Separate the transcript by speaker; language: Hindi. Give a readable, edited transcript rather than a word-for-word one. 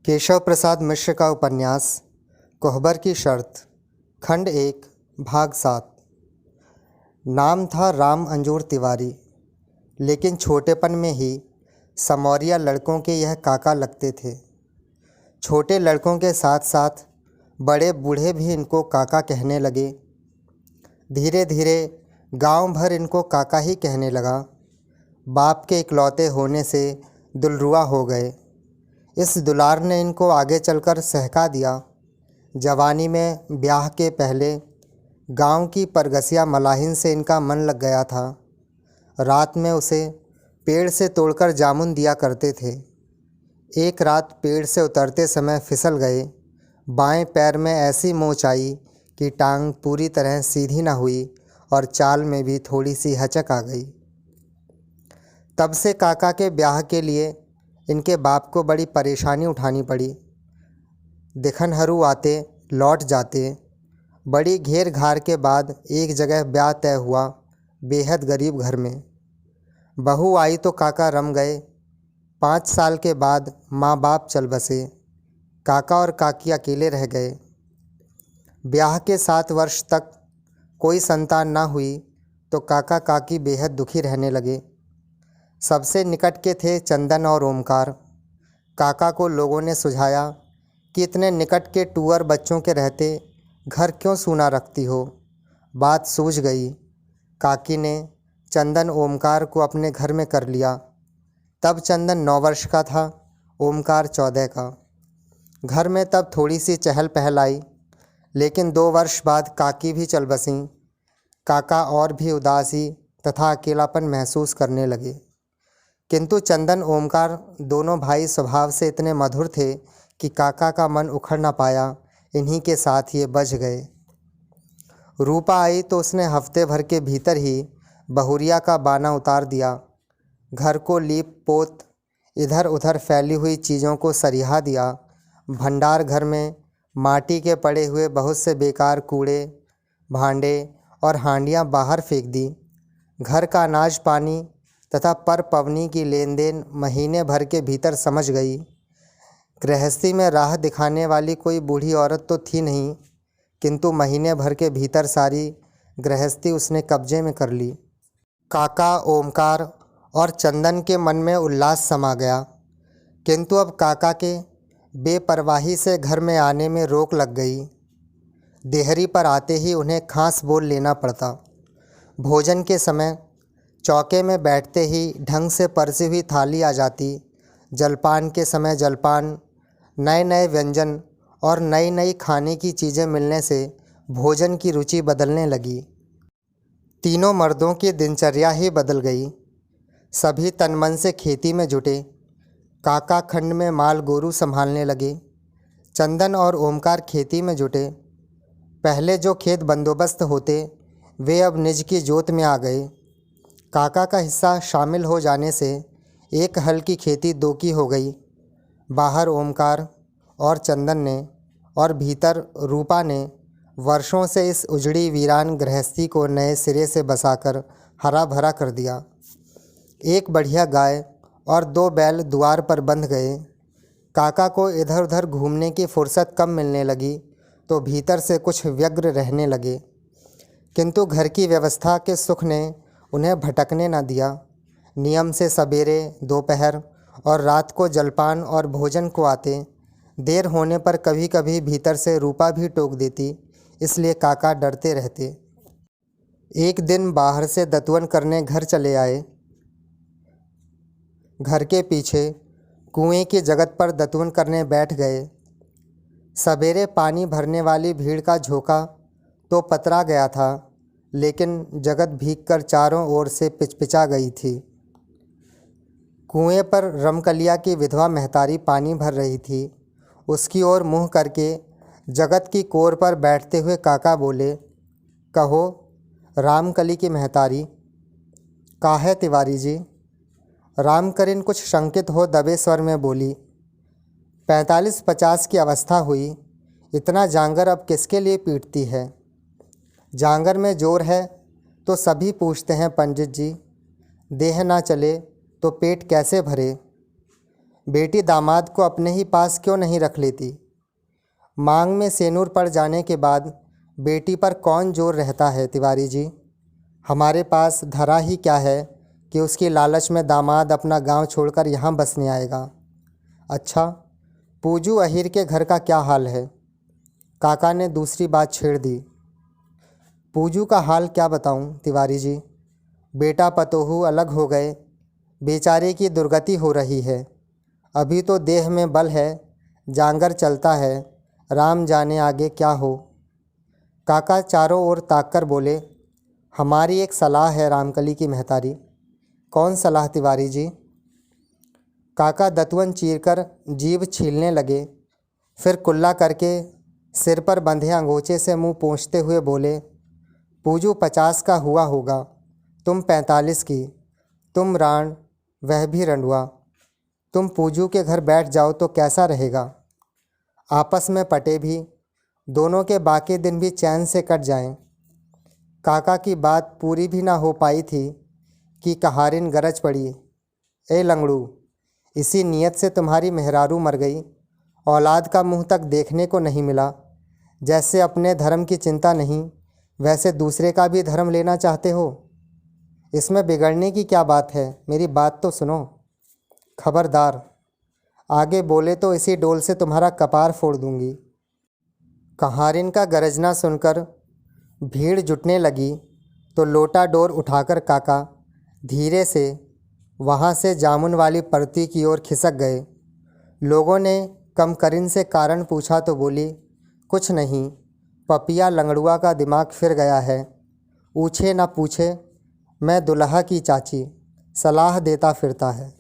Speaker 1: केशव प्रसाद मिश्र का उपन्यास कोहबर की शर्त खंड 1 भाग 7। नाम था राम अंजूर तिवारी, लेकिन छोटेपन में ही समौरिया लड़कों के यह काका लगते थे। छोटे लड़कों के साथ साथ बड़े बूढ़े भी इनको काका कहने लगे। धीरे धीरे गांव भर इनको काका ही कहने लगा। बाप के इकलौते होने से दुलरुआ हो गए। इस दुलार ने इनको आगे चलकर सहका दिया। जवानी में ब्याह के पहले गांव की परगसिया मलाहिन से इनका मन लग गया था। रात में उसे पेड़ से तोड़कर जामुन दिया करते थे। एक रात पेड़ से उतरते समय फिसल गए। बाएं पैर में ऐसी मोच आई कि टांग पूरी तरह सीधी न हुई और चाल में भी थोड़ी सी हचक आ गई। तब से काका के ब्याह के लिए इनके बाप को बड़ी परेशानी उठानी पड़ी। दिखनहरू आते लौट जाते। बड़ी घेर घार के बाद एक जगह ब्याह तय हुआ, बेहद गरीब घर में। बहू आई तो काका रम गए। 5 साल के बाद माँ बाप चल बसे। काका और काकी अकेले रह गए। ब्याह के 7 वर्ष तक कोई संतान ना हुई तो काका काकी बेहद दुखी रहने लगे। सबसे निकट के थे चंदन और ओमकार। काका को लोगों ने सुझाया कि इतने निकट के टूअर बच्चों के रहते घर क्यों सूना रखती हो। बात सूझ गई। काकी ने चंदन ओमकार को अपने घर में कर लिया। तब चंदन 9 वर्ष का था, ओमकार 14 का। घर में तब थोड़ी सी चहल पहल आई, लेकिन 2 वर्ष बाद काकी भी चल बसीं। काका और भी उदासी तथा अकेलापन महसूस करने लगे। किंतु चंदन ओमकार दोनों भाई स्वभाव से इतने मधुर थे कि काका का मन उखड़ न पाया। इन्हीं के साथ ये बझ गए। रूपा आई तो उसने हफ्ते भर के भीतर ही बहुरिया का बाना उतार दिया। घर को लीप पोत, इधर उधर फैली हुई चीज़ों को सरिहा दिया। भंडार घर में माटी के पड़े हुए बहुत से बेकार कूड़े, भांडे और हांडियाँ बाहर फेंक दी। घर का अनाज पानी तथा पर पवनी की लेन देन महीने भर के भीतर समझ गई। गृहस्थी में राह दिखाने वाली कोई बूढ़ी औरत तो थी नहीं, किंतु महीने भर के भीतर सारी गृहस्थी उसने कब्जे में कर ली। काका, ओमकार और चंदन के मन में उल्लास समा गया, किंतु अब काका के बेपरवाही से घर में आने में रोक लग गई। देहरी पर आते ही उन्हें खांस बोल लेना पड़ता। भोजन के समय चौके में बैठते ही ढंग से परसी हुई थाली आ जाती। जलपान के समय जलपान, नए नए व्यंजन और नई नई खाने की चीज़ें मिलने से भोजन की रुचि बदलने लगी। तीनों मर्दों की दिनचर्या ही बदल गई। सभी तनमन से खेती में जुटे। काका खंड में माल गोरू संभालने लगे। चंदन और ओमकार खेती में जुटे। पहले जो खेत बंदोबस्त होते वे अब निज की जोत में आ गए। काका का हिस्सा शामिल हो जाने से एक हल की खेती 2 की हो गई। बाहर ओमकार और चंदन ने और भीतर रूपा ने वर्षों से इस उजड़ी वीरान गृहस्थी को नए सिरे से बसाकर हरा भरा कर दिया। एक बढ़िया गाय और 2 बैल द्वार पर बंध गए। काका को इधर उधर घूमने की फुर्सत कम मिलने लगी तो भीतर से कुछ व्यग्र रहने लगे, किंतु घर की व्यवस्था के सुख ने उन्हें भटकने न दिया। नियम से सवेरे, दोपहर और रात को जलपान और भोजन को आते। देर होने पर कभी कभी भीतर से रूपा भी टोक देती, इसलिए काका डरते रहते। एक दिन बाहर से दतवन करने घर चले आए। घर के पीछे कुएं की जगत पर दतवन करने बैठ गए। सवेरे पानी भरने वाली भीड़ का झोंका तो पतरा गया था, लेकिन जगत भीगकर चारों ओर से पिचपिचा गई थी। कुएं पर रमकलिया की विधवा महतारी पानी भर रही थी। उसकी ओर मुँह करके जगत की कोर पर बैठते हुए काका बोले, कहो रामकली की महतारी। काहे तिवारी जी? रामकरीन कुछ शंकित हो दबे स्वर में बोली, 45-50 की अवस्था हुई, इतना जांगर अब किसके लिए पीटती है? जांगर में जोर है तो सभी पूछते हैं पंडित जी, देह ना चले तो पेट कैसे भरे? बेटी दामाद को अपने ही पास क्यों नहीं रख लेती? मांग में सेनूर पड़ जाने के बाद बेटी पर कौन जोर रहता है तिवारी जी? हमारे पास धरा ही क्या है कि उसकी लालच में दामाद अपना गांव छोड़कर यहाँ बसने आएगा। अच्छा, पूजू अहिर के घर का क्या हाल है? काका ने दूसरी बात छेड़ दी। पूजू का हाल क्या बताऊं तिवारी जी? बेटा पतोहू अलग हो गए, बेचारे की दुर्गति हो रही है। अभी तो देह में बल है, जांगर चलता है, राम जाने आगे क्या हो। काका चारों ओर ताककर बोले, हमारी एक सलाह है रामकली की महतारी। कौन सलाह तिवारी जी? काका दतवन चीरकर जीभ छीलने लगे, फिर कुल्ला करके सिर पर बंधे अंगोचे से मुंह पोंछते हुए बोले, पूजू 50 का हुआ होगा, तुम 45 की। तुम राण, वह भी रंडुआ। तुम पूजू के घर बैठ जाओ तो कैसा रहेगा? आपस में पटे भी, दोनों के बाकी दिन भी चैन से कट जाएं। काका की बात पूरी भी ना हो पाई थी कि कहारिन गरज पड़ी, ए लंगड़ू, इसी नीयत से तुम्हारी मेहरारू मर गई, औलाद का मुंह तक देखने को नहीं मिला। जैसे अपने धर्म की चिंता नहीं, वैसे दूसरे का भी धर्म लेना चाहते हो। इसमें बिगड़ने की क्या बात है? मेरी बात तो सुनो। खबरदार, आगे बोले तो इसी डोल से तुम्हारा कपार फोड़ दूंगी। कहारिन का गरजना सुनकर भीड़ जुटने लगी तो लोटा डोर उठाकर काका धीरे से वहाँ से जामुन वाली परती की ओर खिसक गए। लोगों ने कमकरिन से कारण पूछा तो बोली, कुछ नहीं, पपिया लंगड़ुआ का दिमाग फिर गया है। पूछे ना पूछे, मैं दुल्हा की चाची, सलाह देता फिरता है।